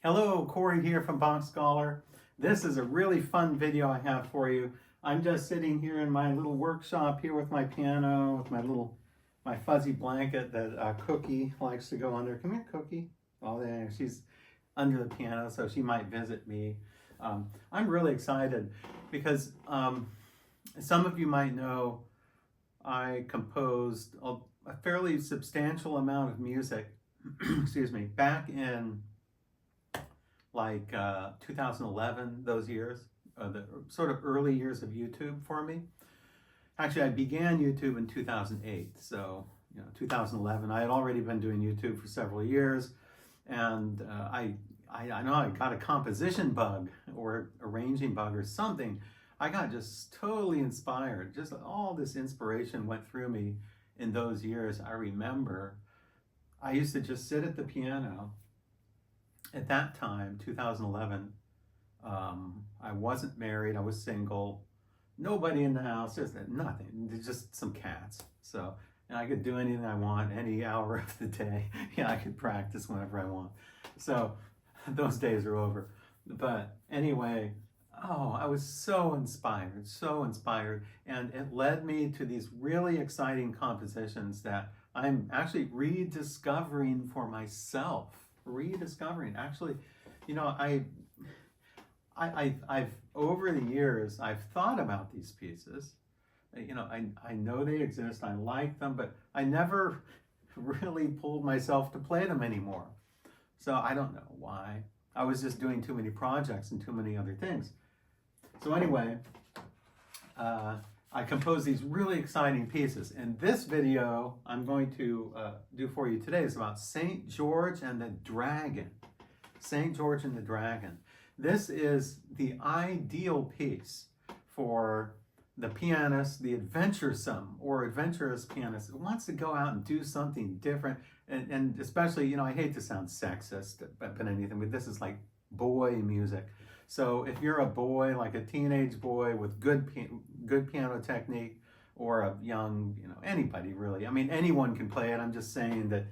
Hello, Corey here from Bach Scholar. This is a really fun video I have for you. I'm just sitting here in my little workshop here with my piano, with my fuzzy blanket that Cookie likes to go under. Come here, Cookie. Oh, there, she's under the piano, so she might visit me. I'm really excited because some of you might know I composed a fairly substantial amount of music, excuse me, back in 2011, those years, the sort of early years of YouTube for me. Actually, I began YouTube in 2008, so 2011. I had already been doing YouTube for several years, and I know I got a composition bug or arranging bug or something. I got just totally inspired. Just all this inspiration went through me in those years. I remember I used to just sit at the piano. At that time, 2011, I wasn't married, I was single, nobody in the house, just nothing, just some cats. So, and I could do anything I want, any hour of the day. I could practice whenever I want. So, those days are over. But anyway, I was so inspired, and it led me to these really exciting compositions that I'm actually rediscovering for myself. Actually, I've over the years I've thought about these pieces. I know they exist, I like them, but I never really pulled myself to play them anymore. So I don't know why. I was just doing too many projects and too many other things. So anyway, I composed these really exciting pieces. And this video I'm going to do for you today is about St. George and the Dragon. St. George and the Dragon. This is the ideal piece for the pianist, the adventuresome or adventurous pianist who wants to go out and do something different. And especially, I hate to sound sexist, but anything, but this is like boy music. So if you're a boy, like a teenage boy with good piano technique, or a young, anybody really. I mean, anyone can play it. I'm just saying that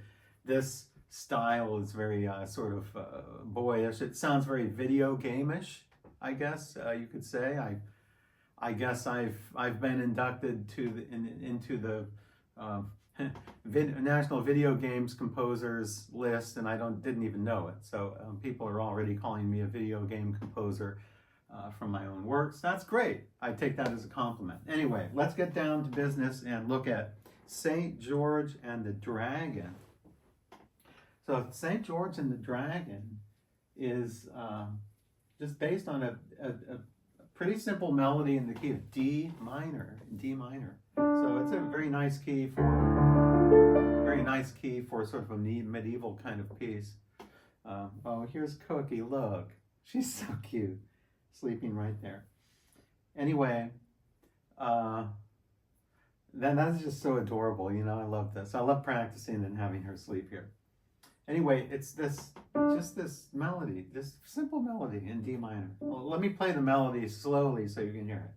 this style is very boyish. It sounds very video game-ish, I guess you could say. I guess I've been inducted into the National Video Games Composers list, and I didn't even know it. So people are already calling me a video game composer from my own works. That's great. I take that as a compliment. Anyway, let's get down to business and look at St. George and the Dragon. So St. George and the Dragon is just based on a pretty simple melody in the key of D minor. So it's a very nice key for sort of a medieval kind of piece. Oh, here's Cookie. Look, she's so cute, sleeping right there. Anyway, then that's just so adorable. I love this. I love practicing and having her sleep here. Anyway, it's this melody, this simple melody in D minor. Well, let me play the melody slowly so you can hear it.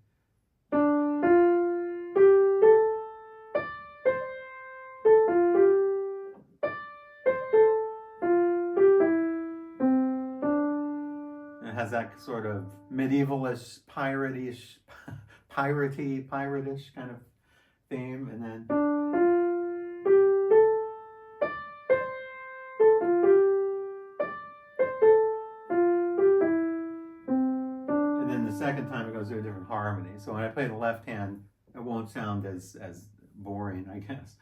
It has that sort of medievalish, pirateish kind of theme, and then the second time it goes to a different harmony. So when I play the left hand, it won't sound as boring, I guess.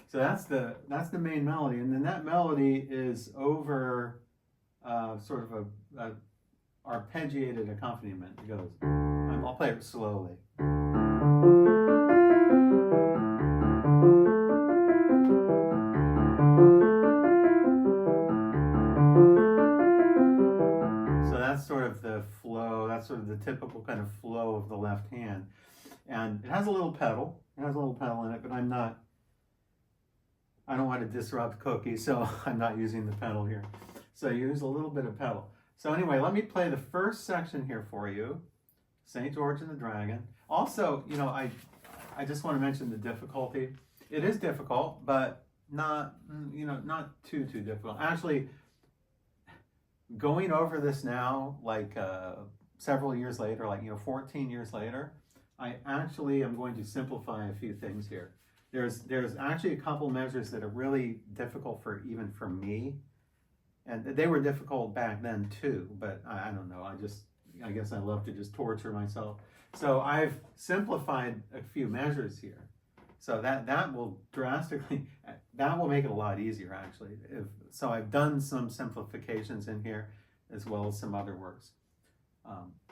So that's the main melody, and then that melody is over sort of a arpeggiated accompaniment. It goes. I'll play it slowly. That's sort of the flow, that's sort of the typical kind of flow of the left hand. And it has a little pedal. It has a little pedal in it, but I don't want to disrupt Cookie, so I'm not using the pedal here. So use a little bit of pedal. So anyway, let me play the first section here for you, St. George and the Dragon. Also, I just want to mention the difficulty. It is difficult, but not too difficult. Actually, going over this now, like several years later, like 14 years later, I actually am going to simplify a few things here. There's actually a couple measures that are really difficult for even for me, and they were difficult back then too. But I don't know. I guess I love to just torture myself. So I've simplified a few measures here. So that will drastically, that will make it a lot easier actually. So I've done some simplifications in here as well as some other works.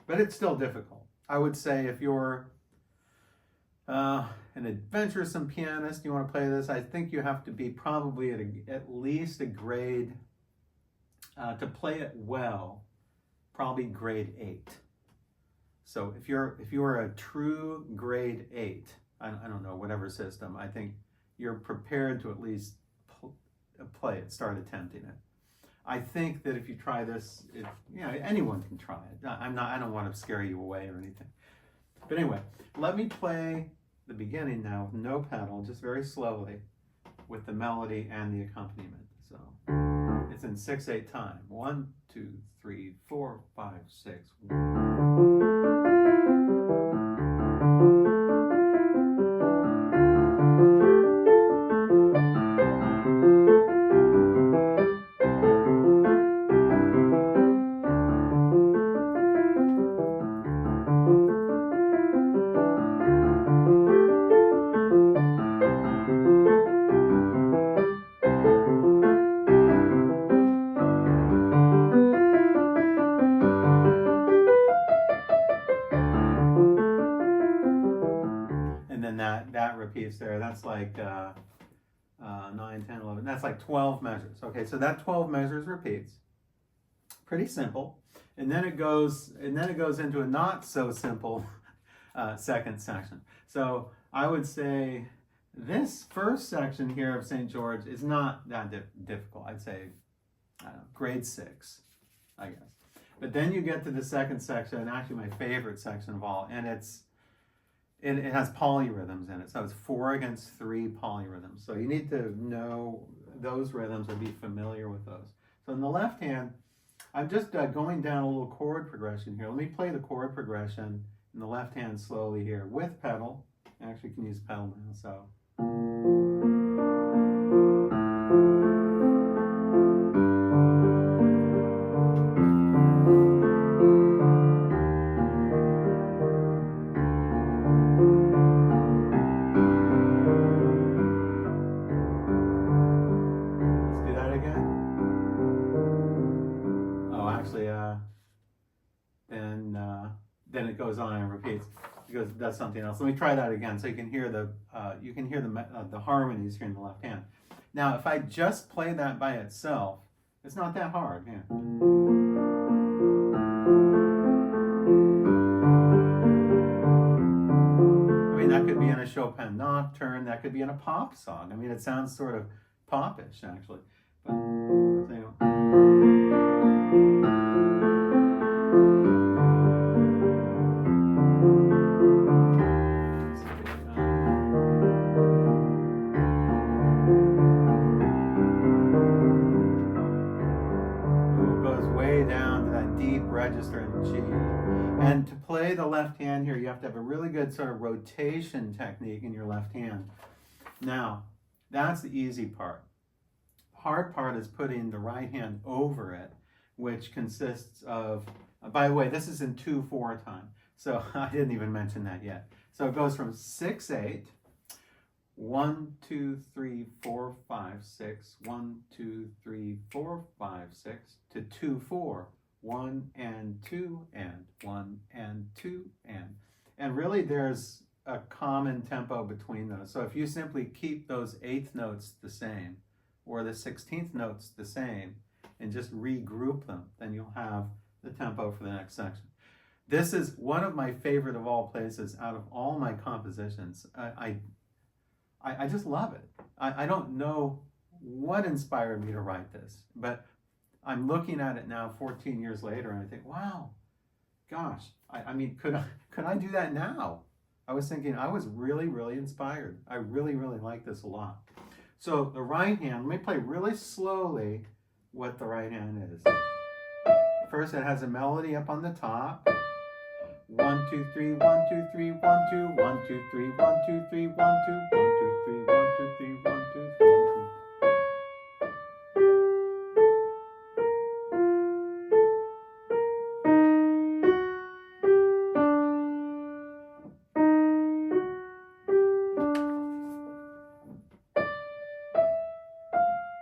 But it's still difficult. I would say if you're an adventuresome pianist, you want to play this, I think you have to be probably at least a grade, to play it well, probably grade 8. So if you're a true grade 8, I don't know, whatever system, I think you're prepared to at least play it, start attempting it. I think that if you try this, anyone can try it. I don't want to scare you away or anything. But anyway, let me play the beginning now with no pedal, just very slowly, with the melody and the accompaniment. So it's in 6/8 time. 1, 2, 3, 4, 5, 6. That repeats there. That's like 9, 10, 11. That's like 12 measures. Okay, so that 12 measures repeats. Pretty simple. And then it goes into a not so simple second section. So I would say this first section here of St. George is not that difficult. I'd say, I don't know, grade 6, I guess. But then you get to the second section, and actually my favorite section of all, and it has polyrhythms in it. So it's 4 against 3 polyrhythms. So you need to know those rhythms or be familiar with those. So in the left hand, I'm just going down a little chord progression here. Let me play the chord progression in the left hand slowly here with pedal. I actually can use pedal now, so. Then it goes on and repeats. It does something else. Let me try that again, so you can hear the harmonies here in the left hand. Now, if I just play that by itself, it's not that hard. Yeah. I mean, that could be in a Chopin nocturne. That could be in a pop song. I mean, it sounds sort of popish, actually. But, register in G. And to play the left hand here, you have to have a really good sort of rotation technique in your left hand. Now, that's the easy part. The hard part is putting the right hand over it, which consists of, by the way, this is in 2/4 time. So I didn't even mention that yet. So it goes from 6/8, 1, 2, 3, 4, 5, 6, 1, 2, 3, 4, 5, 6, to 2/4. 1 and 2 and 1 and 2 and really there's a common tempo between those. So if you simply keep those 8th notes the same or the 16th notes the same and just regroup them, then you'll have the tempo for the next section. This is one of my favorite of all places out of all my compositions. I just love it. I don't know what inspired me to write this, but I'm looking at it now 14 years later and I think, wow, gosh, I mean, could I do that now? I was thinking I was really, really inspired. I really, really like this a lot. So the right hand, let me play really slowly what the right hand is. first it has a melody up on the top. 1, 2, 3, 1, 2, 3, 1, 2, 1, 2, 3, 1, 2, 3, 1, 2, 1, 2, 3, 1, 2, 3, 1, 2, 1, 2.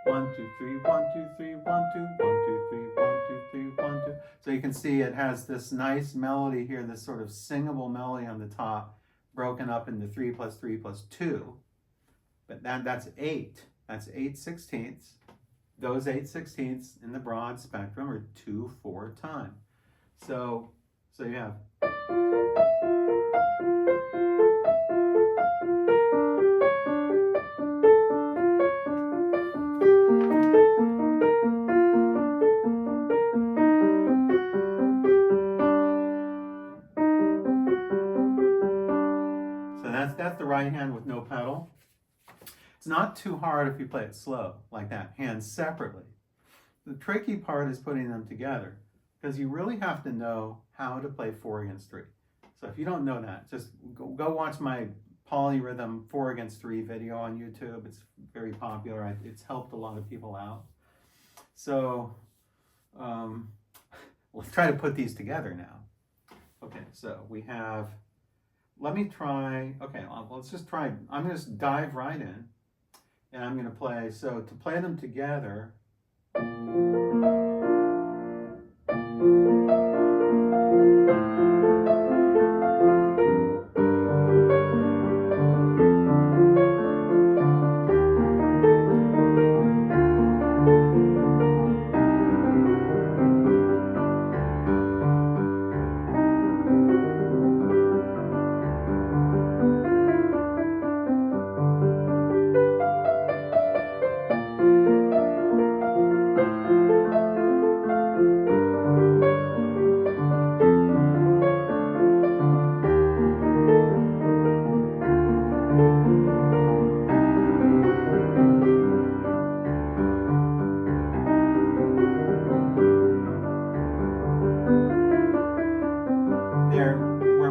1, 2, 3, 1, 2, 3, 1, 2, 1, 2, 3, 1, 2, 3, 1, 2. So you can see it has this nice melody here, this sort of singable melody on the top, broken up into 3 plus 3 plus 2. But that's 8. That's 8/16. Those 8/16 in the broad spectrum are 2/4 time. So you have. That's the right hand with no pedal. It's not too hard if you play it slow, like that, hands separately. The tricky part is putting them together, because you really have to know how to play 4 against 3. So if you don't know that, just go watch my polyrhythm 4 against 3 video on YouTube. It's very popular. It's helped a lot of people out. So let's try to put these together now. Okay, so we have. Let me try, okay, let's just try, I'm going to just dive right in, and I'm going to play, so to play them together,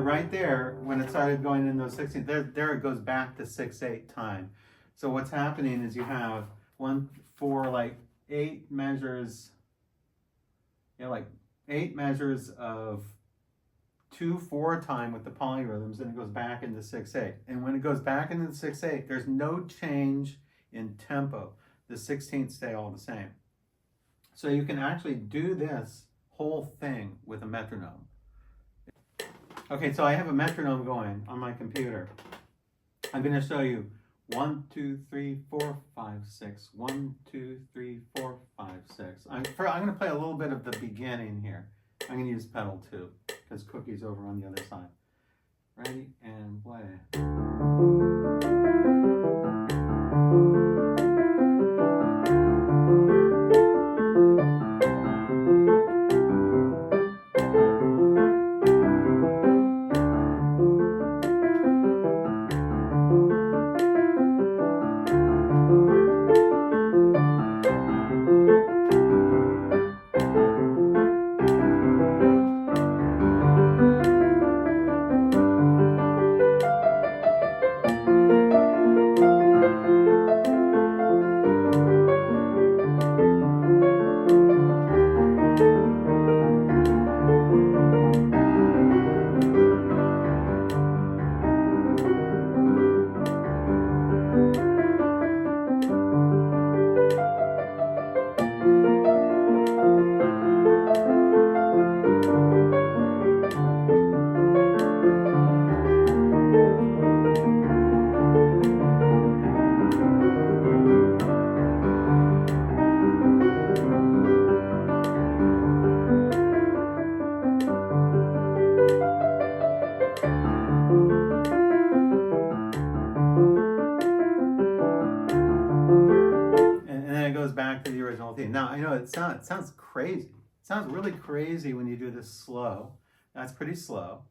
right there, when it started going in those 16, there it goes back to 6/8 time. So what's happening is you have 1, 4, like 8 measures, like 8 measures of 2/4 time with the polyrhythms, and it goes back into 6/8. And when it goes back into 6/8, there's no change in tempo. The 16ths stay all the same. So you can actually do this whole thing with a metronome. Okay, so I have a metronome going on my computer. I'm going to show you 1, 2, 3, 4, 5, 6. 1, 2, 3, 4, 5, 6. I'm going to play a little bit of the beginning here. I'm going to use pedal 2 because Cookie's over on the other side. Ready and play. Back to the original theme. Now I know it sounds crazy. It sounds really crazy when you do this slow. That's pretty slow.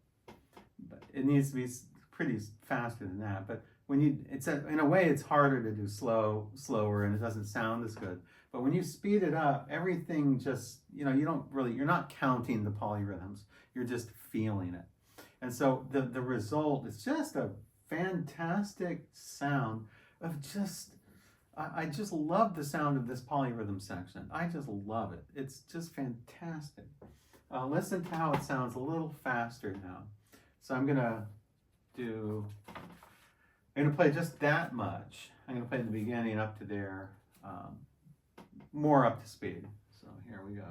But it needs to be pretty faster than that. But when you, in a way, it's harder to do slower, and it doesn't sound as good. But when you speed it up, everything just, you're not counting the polyrhythms. You're just feeling it. And so the result is just a fantastic sound of I just love the sound of this polyrhythm section. I just love it. It's just fantastic. Listen to how it sounds a little faster now. So I'm gonna play just that much. I'm gonna play the beginning up to there, more up to speed. So here we go.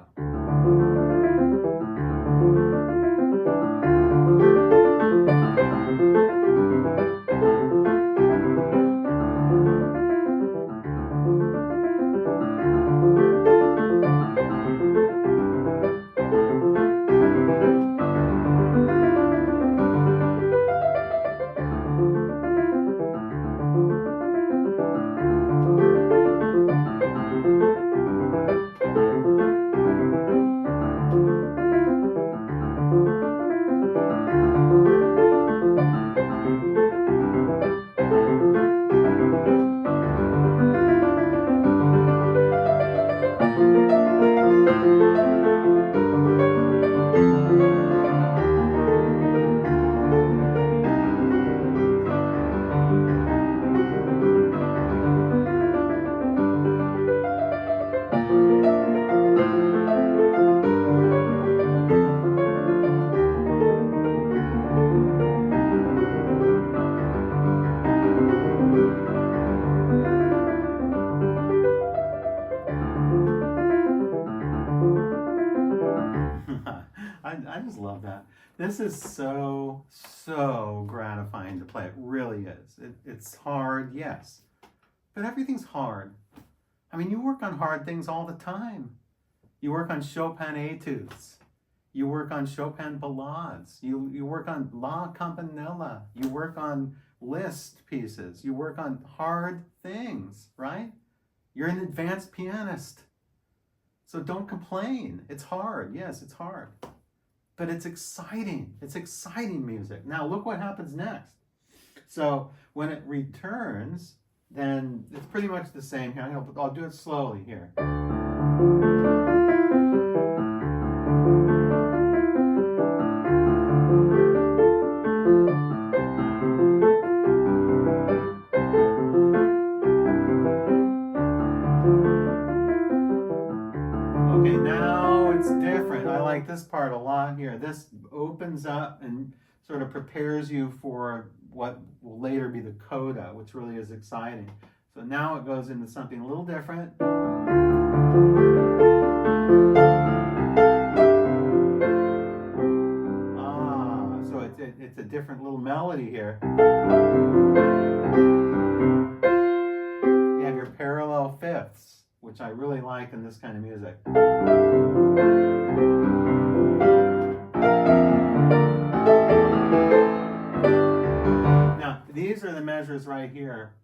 I just love that. This is so gratifying to play. It really is. It's hard, yes, but everything's hard. I mean, you work on hard things all the time. You work on Chopin etudes. You work on Chopin ballades. You work on La Campanella. You work on Liszt pieces. You work on hard things, right? You're an advanced pianist. So don't complain. It's hard. Yes, it's hard. But it's exciting. It's exciting music. Now look what happens next. So when it returns, then it's pretty much the same here. I'll do it slowly here. Okay, now it's different. I like this part a lot here. This opens up and sort of prepares you for what will later be the coda, which really is exciting. So now it goes into something a little different. So it's a different little melody here. You have your parallel fifths, which I really like in this kind of music. Now, these are the measures right here.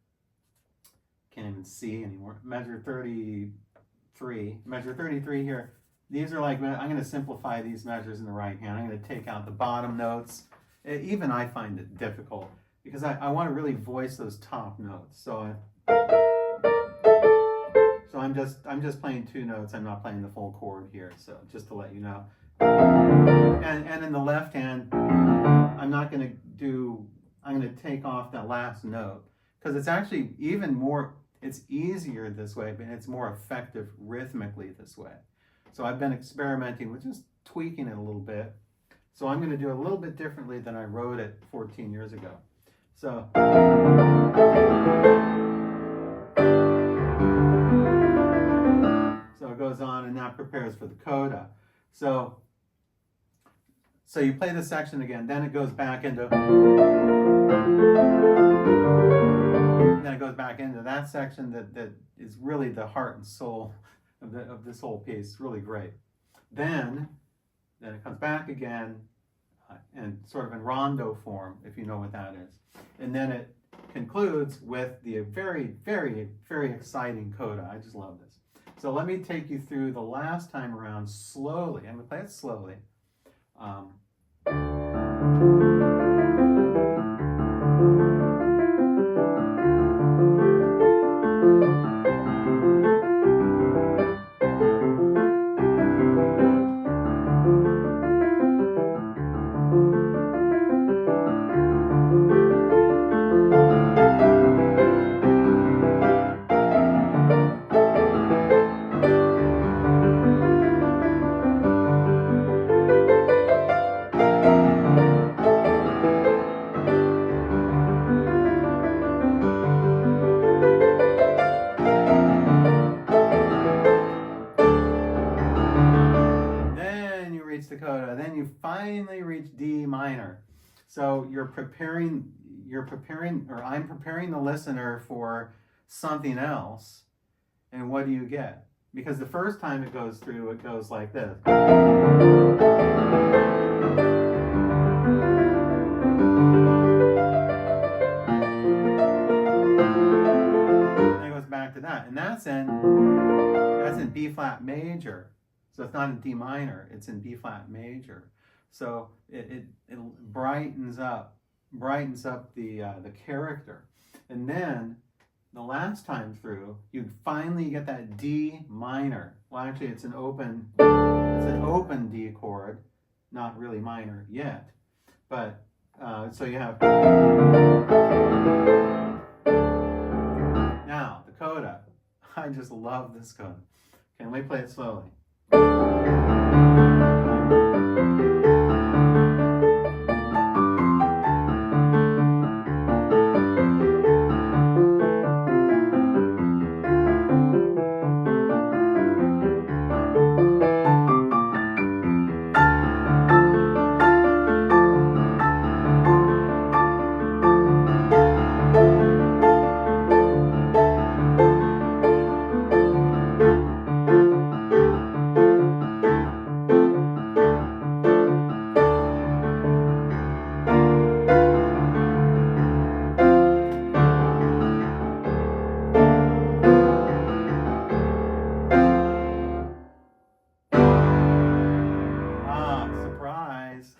Can't even see anymore. Measure 33. Measure 33 here. These are like, I'm going to simplify these measures in the right hand. I'm going to take out the bottom notes. Even I find it difficult because I want to really voice those top notes. So I'm just playing two notes. I'm not playing the full chord here. So just to let you know. And in the left hand, I'm going to take off that last note because it's actually it's easier this way, but it's more effective rhythmically this way. So I've been experimenting with just tweaking it a little bit. So I'm going to do it a little bit differently than I wrote it 14 years ago. So it goes on and that prepares for the coda. So you play this section again, then it goes back into that section that is really the heart and soul of this whole piece. Really great. Then it comes back again and sort of in rondo form, if you know what that is. And then it concludes with the very, very, very exciting coda. I just love this. So let me take you through the last time around slowly. I'm going to play it slowly. Then you reach the coda. Then you finally reach D minor. So you're preparing, or I'm preparing the listener for something else. And what do you get? Because the first time it goes through, it goes like this. And it goes back to that. And that's in B flat major. So it's not in D minor, it's in B flat major. So it brightens up the character. And then the last time through, you finally get that D minor. Well, actually, it's an open D chord, not really minor yet. But so you have now the coda. I just love this coda. Okay, let me play it slowly. Surprise.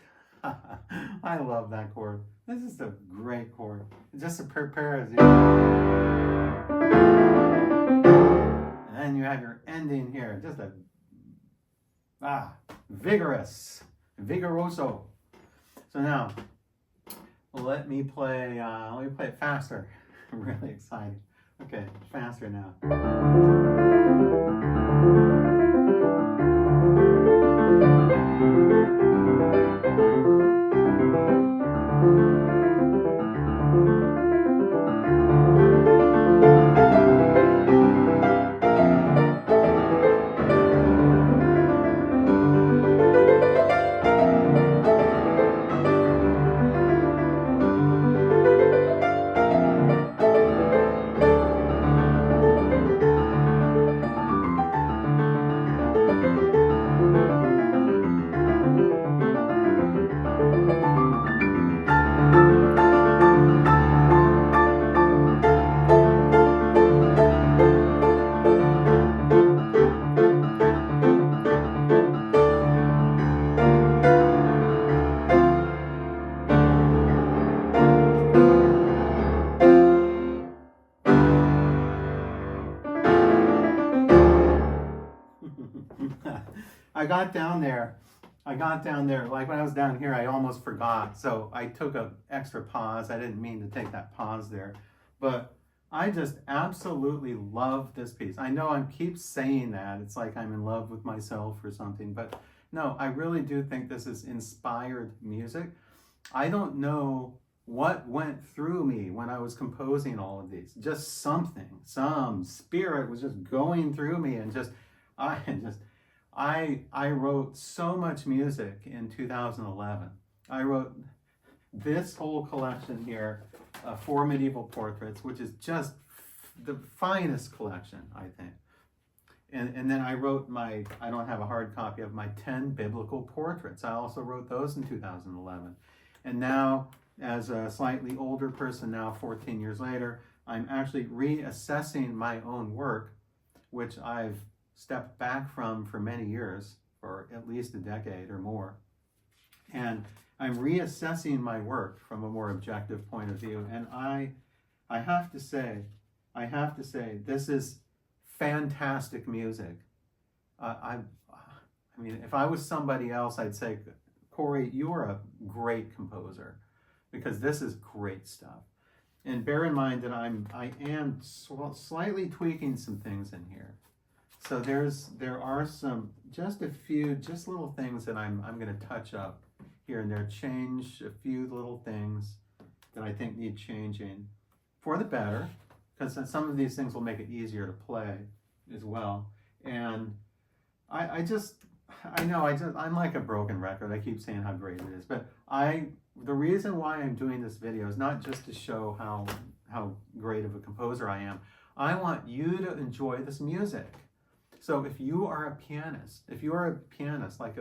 I love that chord. This is a great chord. Just to prepare as you. And then you have your ending here. Just a vigorous, vigoroso. So now, let me play it faster. I'm really excited. Okay, faster now. I got down there, like when I was down here, I almost forgot. So I took an extra pause. I didn't mean to take that pause there. But I just absolutely love this piece. I know I keep saying that. It's like I'm in love with myself or something. But no, I really do think this is inspired music. I don't know what went through me when I was composing all of these. Just something, some spirit was just going through me, and I wrote so much music in 2011. I wrote this whole collection here, 4 Medieval Portraits, which is just the finest collection, I think. And then I wrote I don't have a hard copy of my 10 Biblical Portraits. I also wrote those in 2011. And now, as a slightly older person now, 14 years later, I'm actually reassessing my own work, which I've stepped back from for many years, for at least a decade or more. And I'm reassessing my work from a more objective point of view. And I have to say, this is fantastic music. I I mean, if I was somebody else, I'd say, Corey, you're a great composer because this is great stuff. And bear in mind that I am slightly tweaking some things in here. So there are just a few little things that I'm going to touch up here and there, change a few little things that I think need changing for the better, because some of these things will make it easier to play as well. And I'm like a broken record. I keep saying how great it is, but the reason why I'm doing this video is not just to show how great of a composer I am. I want you to enjoy this music. So if you are a pianist, like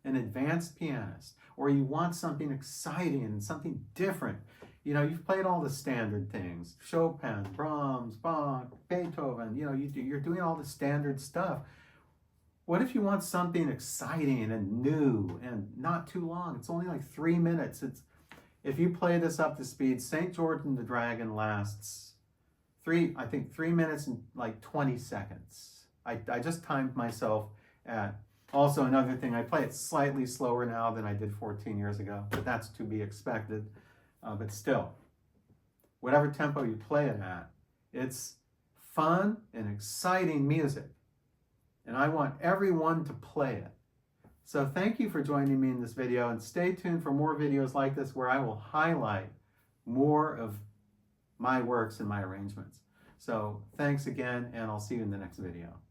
an advanced pianist, or you want something exciting and something different, you know, you've played all the standard things, Chopin, Brahms, Bach, Beethoven, you know, you're doing all the standard stuff. What if you want something exciting and new and not too long? It's only like 3 minutes. If you play this up to speed, St. George and the Dragon lasts 3 minutes and like 20 seconds. I just timed myself at, also another thing, I play it slightly slower now than I did 14 years ago, but that's to be expected. But still, whatever tempo you play it at, it's fun and exciting music. And I want everyone to play it. So thank you for joining me in this video, and stay tuned for more videos like this where I will highlight more of my works and my arrangements. So thanks again, and I'll see you in the next video.